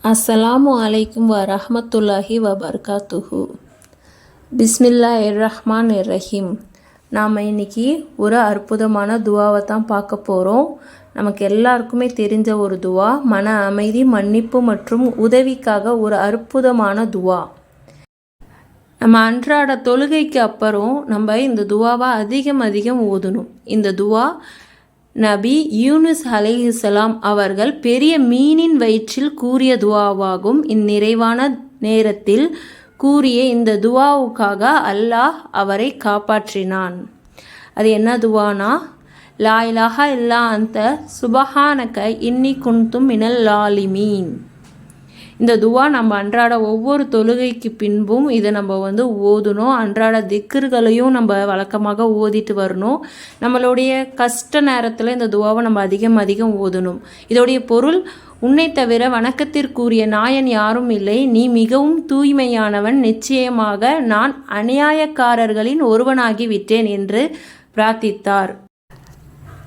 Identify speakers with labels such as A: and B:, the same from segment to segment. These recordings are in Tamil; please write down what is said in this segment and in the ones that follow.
A: அஸ்ஸலாமு அலைக்கும் வரஹ்மத்துல்லாஹி வபர்காத்துஹு. பிஸ்மில்லாஹிர் ரஹ்மானிர் ரஹீம். நாம் இன்றைக்கி ஒரு அற்புதமான துவாவை தான் பார்க்க போகிறோம். நமக்கு எல்லாருக்குமே தெரிஞ்ச ஒரு துவா, மன அமைதி, மன்னிப்பு மற்றும் உதவிக்காக ஒரு அற்புதமான துவா. நம்ம அன்றாட தொழுகைக்கு அப்புறம் நம்ம இந்த துவாவை அதிகம் ஓதணும். இந்த துவா நபி யூனுஸ் அலைஹிஸ்ஸலாம் அவர்கள் பெரிய மீனின் வயிற்றில் கூறிய துவாவாகும். இந்நிறைவான நேரத்தில் கூறிய இந்த துவாவுக்காக அல்லாஹ் அவரை காப்பாற்றினான். அது என்ன துவானா, லா இலாஹா இல்லா அந்த சுபஹானக இன்னி குன்தும் மினல் லாலிமீன். இந்த துவா நம்ம அன்றாட ஒவ்வொரு தொழுகைக்கு பின்பும் இதை நம்ம ஓதணும். அன்றாட திக்ருகளையும் நம்ம வழக்கமாக ஓதிட்டு வரணும். நம்மளுடைய கஷ்ட நேரத்தில் இந்த துவாவை நம்ம அதிகம் ஓதணும். இதோடைய பொருள், உன்னை தவிர வணக்கத்திற்குரிய நாயன் யாரும் இல்லை, நீ மிகவும் தூய்மையானவன், நிச்சயமாக நான் அநியாயக்காரர்களின் ஒருவனாகிவிட்டேன் என்று பிரார்த்தித்தார்.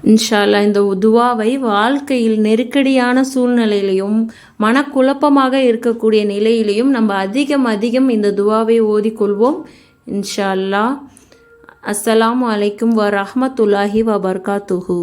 A: இன்ஷா அல்லாஹ் இந்த துவாவை வாழ்க்கையில் நெருக்கடியான சூழ்நிலையிலையும் மனக்குழப்பமாக இருக்கக்கூடிய நிலையிலையும் நம்ம அதிகம் இந்த துவாவை ஓதிக்கொள்வோம். இன்ஷா அல்லாஹ். அஸ்ஸலாமு அலைக்கும் வரஹ்மத்துல்லாஹி வபர்காத்துஹு.